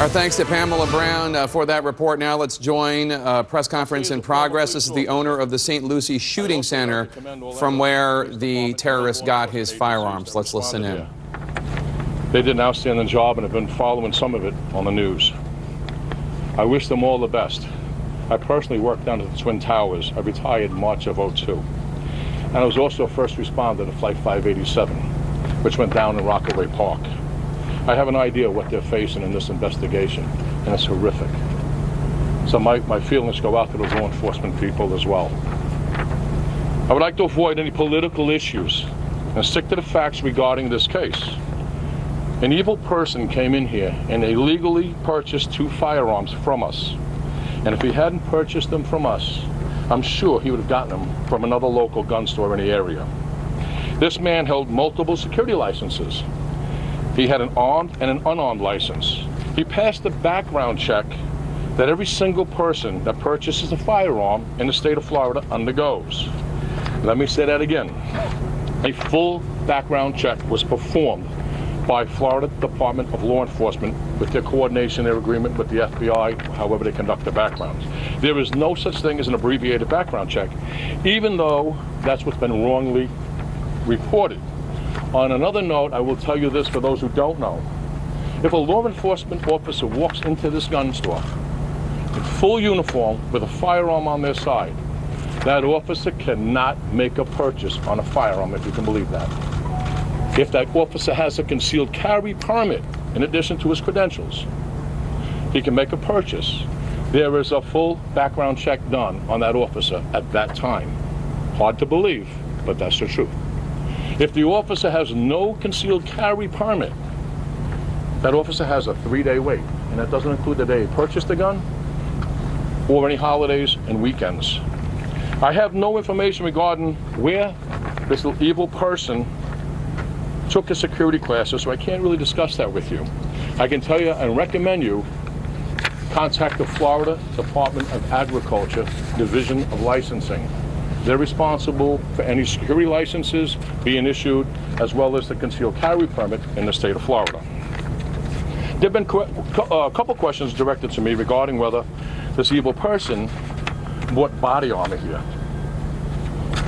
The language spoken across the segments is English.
Our thanks to Pamela Brown for that report. Now let's join a press conference in progress. This is the owner of the St. Lucie Shooting Center, from where the terrorist got his firearms. Let's listen in. They did an outstanding job and have been following some of it on the news. I wish them all the best. I personally worked down at the Twin Towers. I retired in March of '02. And I was also a first responder to Flight 587, which went down in Rockaway Park. I have an idea what they're facing in this investigation, and it's horrific. So my feelings go out to those law enforcement people as well. I would like to avoid any political issues and stick to the facts regarding this case. An evil person came in here and illegally purchased 2 firearms from us. And if he hadn't purchased them from us, I'm sure he would have gotten them from another local gun store in the area. This man held multiple security licenses. He had an armed and an unarmed license. He passed the background check that every single person that purchases a firearm in the state of Florida undergoes. Let me say that again. A full background check was performed by Florida Department of Law Enforcement with their coordination, their agreement with the FBI, however they conduct their backgrounds. There is no such thing as an abbreviated background check, even though that's what's been wrongly reported. On another note, I will tell you this for those who don't know. If a law enforcement officer walks into this gun store in full uniform with a firearm on their side, that officer cannot make a purchase on a firearm, if you can believe that. If that officer has a concealed carry permit, in addition to his credentials, he can make a purchase. There is a full background check done on that officer at that time. Hard to believe, but that's the truth. If the officer has no concealed carry permit, that officer has a 3-day wait, and that doesn't include the day he purchased the gun or any holidays and weekends. I have no information regarding where this evil person took his security classes, so I can't really discuss that with you. I can tell you and recommend you contact the Florida Department of Agriculture Division of Licensing. They're responsible for any security licenses being issued, as well as the concealed carry permit in the state of Florida. There have been a couple questions directed to me regarding whether this evil person bought body armor here.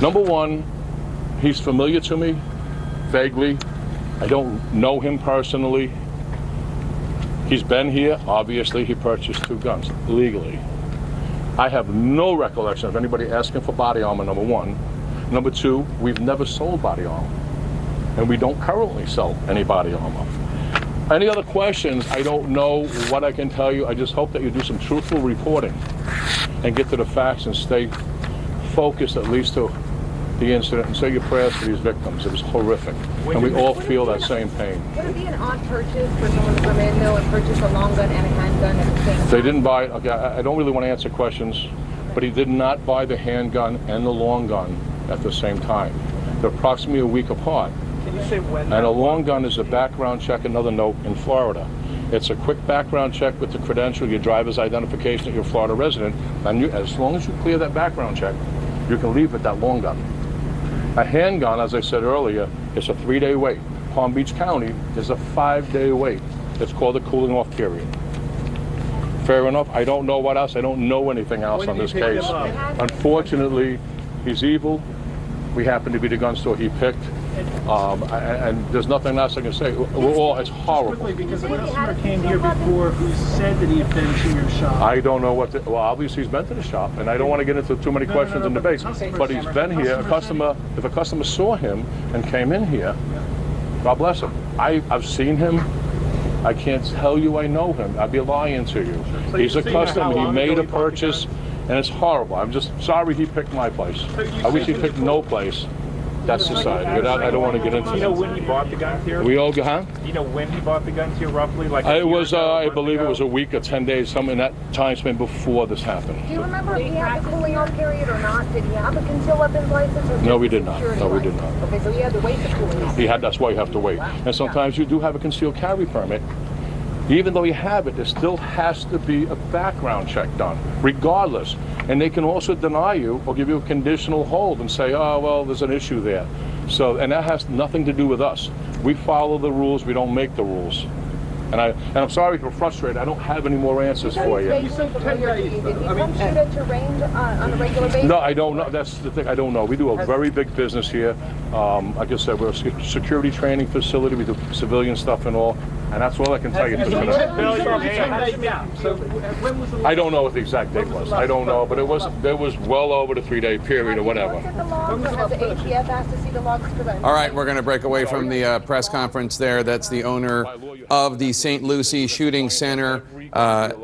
Number one, he's familiar to me, vaguely. I don't know him personally. He's been here. Obviously, he purchased 2 guns legally. I have no recollection of anybody asking for body armor, number one. Number two, we've never sold body armor, and we don't currently sell any body armor. Any other questions? I don't know what I can tell you. I just hope that you do some truthful reporting and get to the facts and stay focused at least to the incident and say your prayers for these victims. It was horrific, and we all feel that same pain. Would it be an odd purchase for someone to come in, though, and purchase a long gun and a handgun at the same time? They didn't buy, okay, I don't really want to answer questions, but he did not buy the handgun and the long gun at the same time. They're approximately a week apart. Can you say when? And a long gun is a background check, another note, in Florida. It's a quick background check with the credential, your driver's identification that you're a Florida resident, and as long as you clear that background check, you can leave with that long gun. A handgun, as I said earlier, is a 3-day wait. Palm Beach County is a 5-day wait. It's called a cooling off period. Fair enough. I don't know what else. I don't know anything else on this case. Unfortunately, he's evil. We happen to be the gun store he picked. And there's nothing else I can say. It's horrible. Quickly, because a customer came here before who said that he had been to your shop. I don't know what. Well, obviously he's been to the shop, and I don't want to get into too many questions and debates. But he's been here. If a customer saw him and came in here, God bless him. I've seen him. I can't tell you I know him. I'd be lying to you. He's a customer. He made a purchase, and it's horrible. I'm just sorry he picked my place. I wish he picked no place. That's society. I don't want to get into Do you know when he bought the guns here? We all go, huh? Do you know when he bought the guns here, roughly? Like it was, I believe it was a week or 10 days, something in that time span before this happened. Do you remember if he had the cooling off period or not? Did he have a concealed weapons license? Or No, we did not. No, we did not. Okay, so he had to wait the cooling off. That's why you have to wait. And sometimes you do have a concealed carry permit. Even though you have it, there still has to be a background check done, regardless. And they can also deny you or give you a conditional hold and say, oh, well, there's an issue there. So, and that has nothing to do with us. We follow the rules, we don't make the rules. And I'm sorry if you're frustrated. I don't have any more answers for you. Did he come shoot at your range on a regular basis? No, I don't know. That's the thing. I don't know. We do a very big business here. Like I said, we're a security training facility. We do civilian stuff and all. And that's all I can tell you. So when was the I don't know what the exact date was. I don't know, but it was well over the 3-day period or whatever. Looked at the logs, or has the ATF asked to see the logs? All right, we're going to break away from the press conference there. That's the owner of the St. Lucie Shooting Center,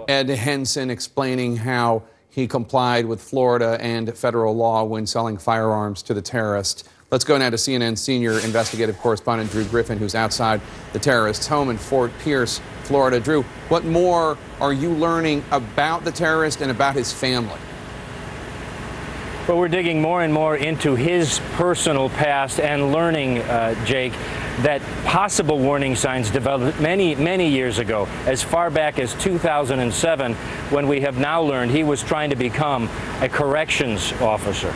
Ed Henson, explaining how he complied with Florida and federal law when selling firearms to the terrorist. Let's go now to CNN senior investigative correspondent Drew Griffin, who's outside the terrorist's home in Fort Pierce, Florida. Drew, what more are you learning about the terrorist and about his family? Well, we're digging more and more into his personal past and learning, Jake, that possible warning signs developed many, many years ago, as far back as 2007, when we have now learned he was trying to become a corrections officer.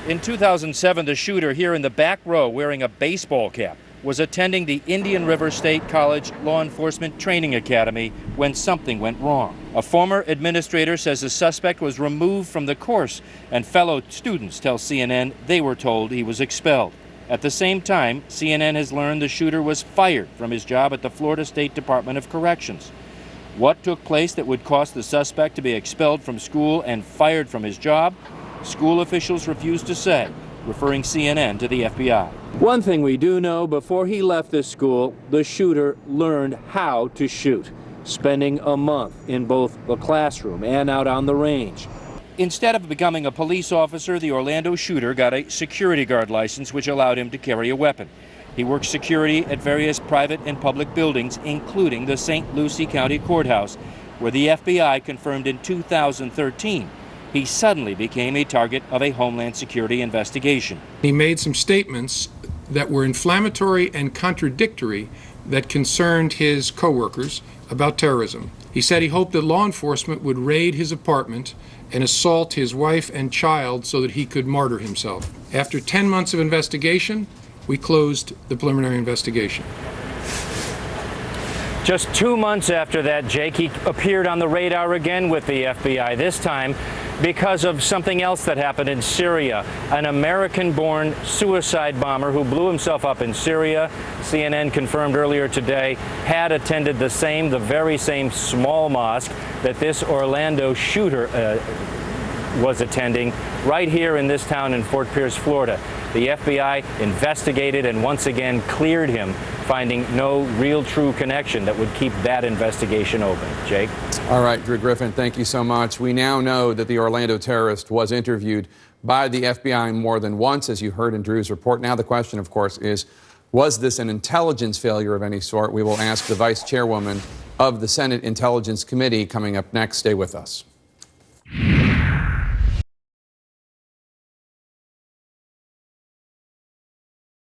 In 2007, the shooter here in the back row wearing a baseball cap was attending the Indian River State College Law Enforcement Training Academy when something went wrong. A former administrator says the suspect was removed from the course, and fellow students tell CNN they were told he was expelled. At the same time, CNN has learned the shooter was fired from his job at the Florida State Department of Corrections. What took place that would cause the suspect to be expelled from school and fired from his job? School officials refused to say, referring CNN to the FBI. One thing we do know, before he left this school, the shooter learned how to shoot, spending a month in both the classroom and out on the range. Instead of becoming a police officer, the Orlando shooter got a security guard license, which allowed him to carry a weapon. He worked security at various private and public buildings, including the St. Lucie County Courthouse, where the FBI confirmed in 2013 he suddenly became a target of a Homeland Security investigation. He made some statements that were inflammatory and contradictory that concerned his coworkers about terrorism. He said he hoped that law enforcement would raid his apartment and assault his wife and child so that he could martyr himself. After 10 months of investigation, we closed the preliminary investigation. Just 2 months after that, Jake, he appeared on the radar again with the FBI, this time because of something else that happened in Syria. An American-born suicide bomber who blew himself up in Syria, CNN confirmed earlier today, had attended the very same small mosque that this Orlando shooter was attending right here in this town in Fort Pierce, Florida. The FBI investigated and once again cleared him, finding no real true connection that would keep that investigation open. Jake? All right, Drew Griffin, thank you so much. We now know that the Orlando terrorist was interviewed by the FBI more than once, as you heard in Drew's report. Now the question, of course, is, was this an intelligence failure of any sort? We will ask the vice chairwoman of the Senate Intelligence Committee coming up next. Stay with us.